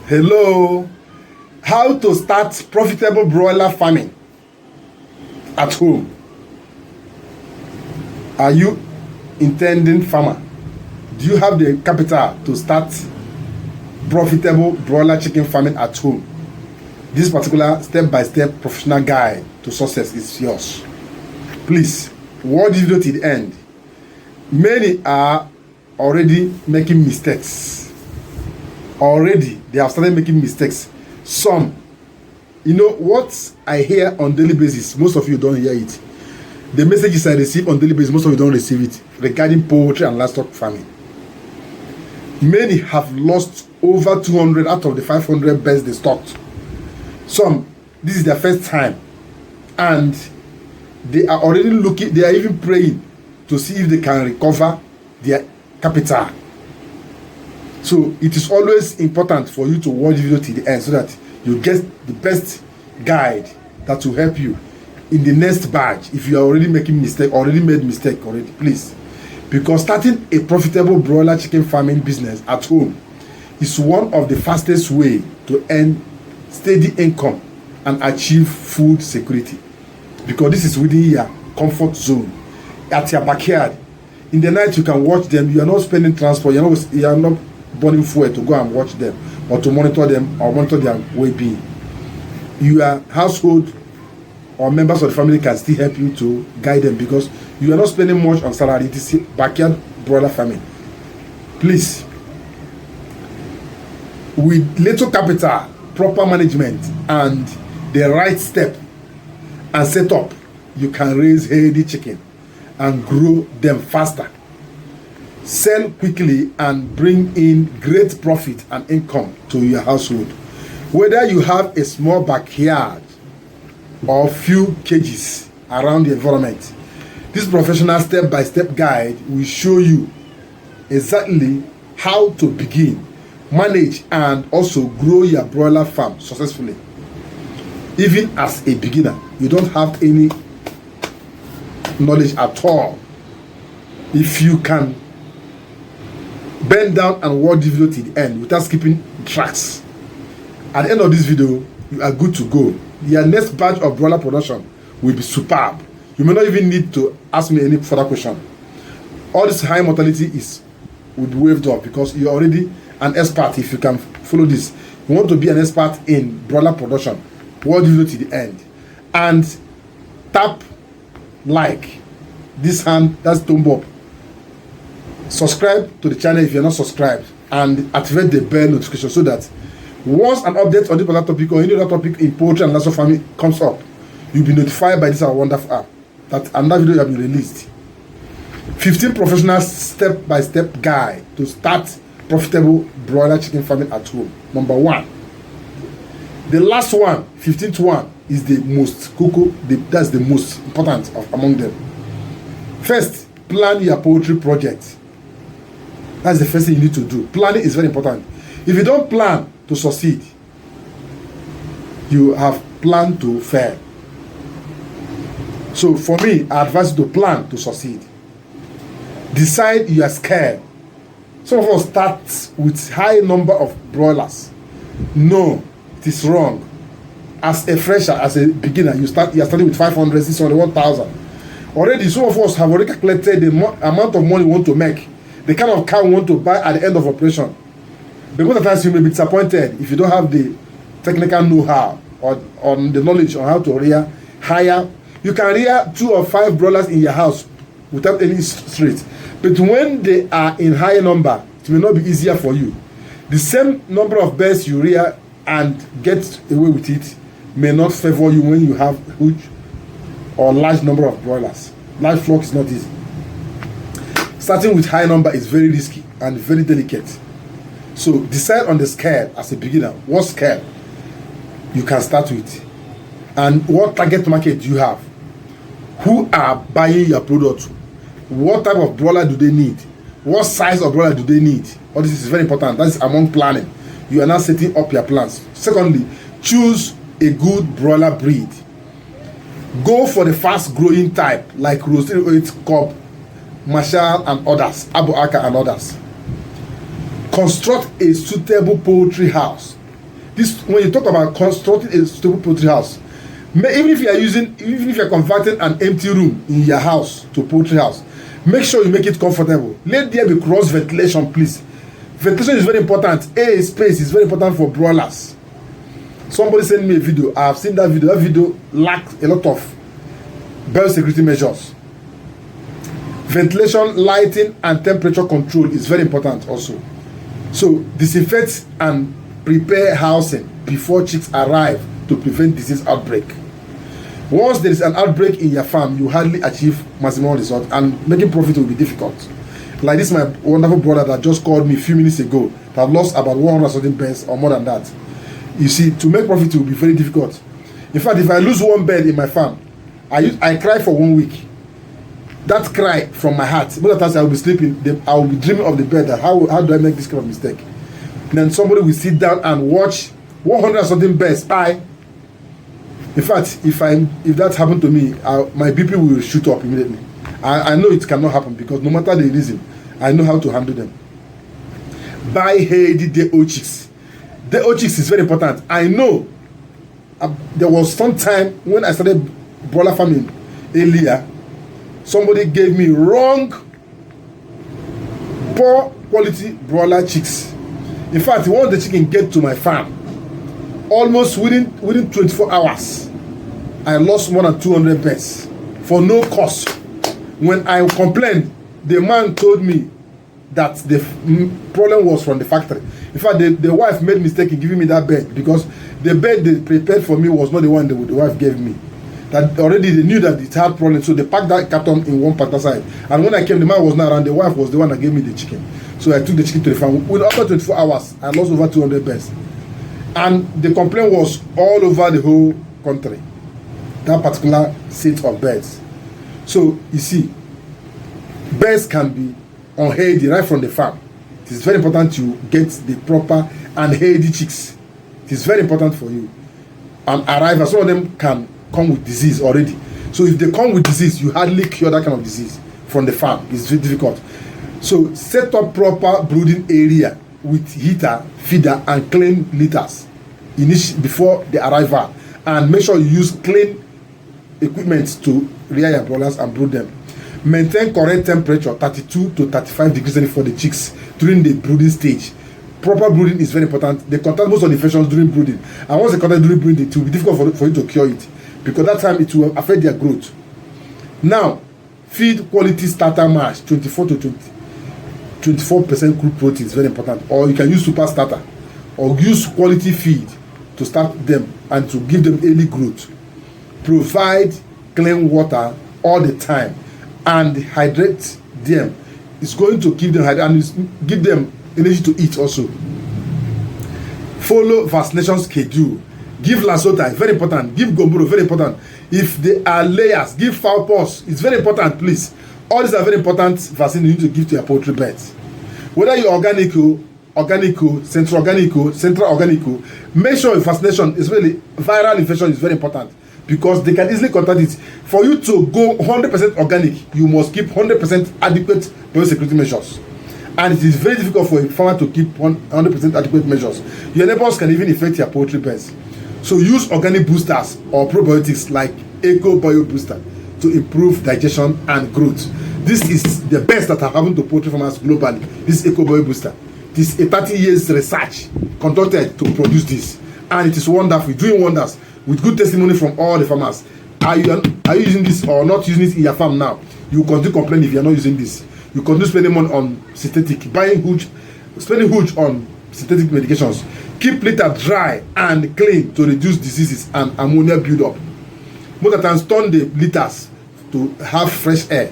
Hello, how to start profitable broiler farming at home. Are you intending farmer? Do you have the capital to start profitable broiler chicken farming at home? This particular step-by-step professional guide to success is yours. Please watch the video till the end. Many are already making mistakes. Already they have started making mistakes. Some, what I hear on daily basis, most of you don't hear it. The messages I receive on daily basis, most of you don't receive it, regarding poultry and livestock farming. Many have lost over 200 out of the 500 birds they stocked. Some, this is their first time, and they are already looking, they are even praying to see if they can recover their capital. So it is always important for you to watch the video till the end so that you get the best guide that will help you in the next batch. If you are already making mistake, already made mistake already, please. Because starting a profitable broiler chicken farming business at home is one of the fastest way to earn steady income and achieve food security. Because this is within your comfort zone, at your backyard. In the night you can watch them. You are not spending transport. You are not burning fuel to go and watch them or to monitor them or monitor their well-being. Your household or members of the family can still help you to guide them because you are not spending much on salary. It is backyard broiler farming. Please, with little capital, proper management, and the right step and setup, you can raise healthy chicken and grow them faster, sell quickly, and bring in great profit and income to your household. Whether you have a small backyard or few cages around the environment, this professional step-by-step guide will show you exactly how to begin, manage, and also grow your broiler farm successfully. Even as a beginner, you don't have any knowledge at all. If you can bend down and watch the video till the end without skipping tracks, at the end of this video you are good to go. Your next batch of broiler production will be superb. You may not even need to ask me any further question. All this high mortality will be waived off because you're already an expert. If you can follow this, you want to be an expert in broiler production, watch the video till the end and tap like this hand, that's thumb up. Subscribe to the channel if you're not subscribed, and activate the bell notification so that once an update on this particular topic or any other topic in poultry and livestock farming comes up, you'll be notified by this our wonderful app that another video has been released. 15 professional step-by-step guide to start profitable broiler chicken farming at home. Number 1. The last one, 15th one, is the most that's the most important among them. First, plan your poultry project. That's the first thing you need to do. Planning is very important. If you don't plan to succeed, you have planned to fail. So for me, I advise you to plan to succeed. Decide your scale. Some of us start with high number of broilers. No, it is wrong. As a fresher, as a beginner, you are starting with 500, 600, 1,000. Already, some of us have already calculated the amount of money we want to make, the kind of cow we want to buy at the end of operation. Because at times you may be disappointed if you don't have the technical know-how or on the knowledge on how to rear higher. You can rear 2 or 5 broilers in your house without any straight. But when they are in higher number, it may not be easier for you. The same number of birds you rear and get away with it may not favor you when you have huge or large number of broilers. Large flock is not easy. Starting with high number is very risky and very delicate. So decide on the scale as a beginner. What scale you can start with, and what target market do you have? Who are buying your product? What type of broiler do they need? What size of broiler do they need? All this is very important. That is among planning. You are now setting up your plans. Secondly, choose a good broiler breed. Go for the fast growing type like Roasted Oat Cobb, Marshall and others, Abu Aka and others. Construct a suitable poultry house This, when you talk about constructing a stable poultry house, even if you are converting an empty room in your house to poultry house, make sure you make it comfortable. Let there be cross ventilation, please. Ventilation is very important. Air space is very important for broilers. Somebody sent me a video. I have seen that video. That video lacked a lot of biosecurity measures. Ventilation, lighting, and temperature control is very important also. So disinfect and prepare housing before chicks arrive to prevent disease outbreak. Once there is an outbreak in your farm, you hardly achieve maximum result, and making profit will be difficult. Like this, my wonderful brother that just called me a few minutes ago, that lost about 100 something birds or more than that. You see, to make profit will be very difficult. In fact, if I lose one bird in my farm, I cry for 1 week. That cry from my heart. Most of the times I will be sleeping, I will be dreaming of the bird. That how do I make this kind of mistake? Then somebody will sit down and watch 100 something birds die. In fact, if that happened to me, my BP will shoot up immediately. I know it cannot happen because no matter the reason, I know how to handle them. Buy healthy day-old chicks. Day-old chicks is very important. I know there was some time when I started broiler farming earlier, somebody gave me wrong, poor quality broiler chicks. In fact, once the chicken get to my farm, almost within 24 hours, I lost more than 200 birds for no cost. When I complained, the man told me that the problem was from the factory. In fact, the wife made mistake in giving me that bed because the bed they prepared for me was not the one the wife gave me. That already they knew that it had problems, so they packed that carton in one part aside. And when I came, the man was not around. The wife was the one that gave me the chicken. So I took the chicken to the farm. Within after 24 hours, I lost over 200 birds. And the complaint was all over the whole country. That particular set of birds. So you see, birds can be unhealthy right from the farm. It is very important you get the proper and healthy chicks. It is very important for you. And arrival, some of them can come with disease already. So if they come with disease, you hardly cure that kind of disease from the farm. It's very difficult. So set up proper brooding area with heater, feeder, and clean litters before the arrival, and make sure you use clean equipment to rear your broilers and brood them. Maintain correct temperature, 32 to 35 degrees Celsius for the chicks during the brooding stage. Proper brooding is very important. They contact most of the infections during brooding, and once they contact during brooding, it will be difficult for you to cure it because that time it will affect their growth. Now, feed quality starter mash, 24 to 24% crude protein is very important, or you can use super starter or use quality feed to start them and to give them early growth. Provide clean water all the time and hydrate them. It's going to keep them hydrated and give them energy to eat also. Follow vaccination schedule. Give Lasota, it's very important. Give Gomboro, very important. If they are layers, give fowl pox, it's very important, please. All these are very important vaccines you need to give to your poultry birds. Whether you're organico, central organico, make sure your vaccination is really, viral infection is very important because they can easily contact it. For you to go 100% organic, you must keep 100% adequate biosecurity measures. And it is very difficult for a farmer to keep 100% adequate measures. Your neighbors can even infect your poultry birds. So use organic boosters or probiotics like Eco Bio Booster to improve digestion and growth. This is the best that have happened to poultry farmers globally. This Eco Bio Booster. This is a 30 years research conducted to produce this, and it is wonderful, doing wonders with good testimony from all the farmers. Are you using this or not using it in your farm now? You continue to complain if you are not using this. You continue spending money on synthetic, spending huge on synthetic medications. Keep litter dry and clean to reduce diseases and ammonia buildup. Most of the times, turn the litters to have fresh air.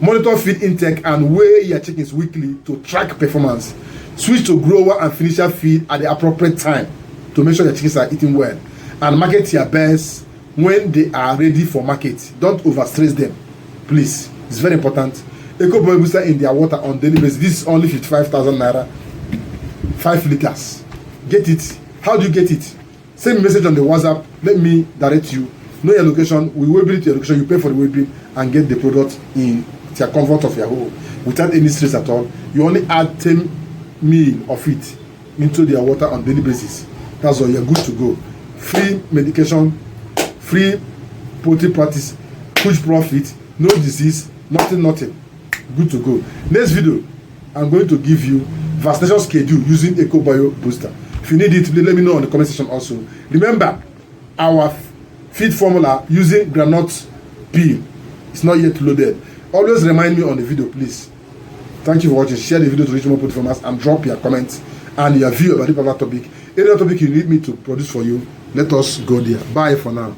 Monitor feed intake and weigh your chickens weekly to track performance. Switch to grower and finisher feed at the appropriate time to make sure your chickens are eating well. And market your birds when they are ready for market. Don't overstress them, please. It's very important. Eco Boy Booster in their water on daily basis. This is only 55,000 naira. 5 liters. Get it. How do you get it? Send me a message on the WhatsApp. Let me direct you. Know your location. We will build your location. You pay for the waybill and get the product in the comfort of your home without any stress at all. You only add 10 ml of it into their water on daily basis. That's all. You're good to go. Free medication, free poultry practice, huge profit, no disease, nothing. Good to go. Next video, I'm going to give you vaccination schedule using EcoBio booster. If you need it, please let me know in the comment section also. Remember, our feed formula using groundnut pea is not yet loaded. Always remind me on the video, please. Thank you for watching. Share the video to reach more poultry farmers and drop your comments and your view about this particular topic. Any other topic you need me to produce for you, let us go there. Bye for now.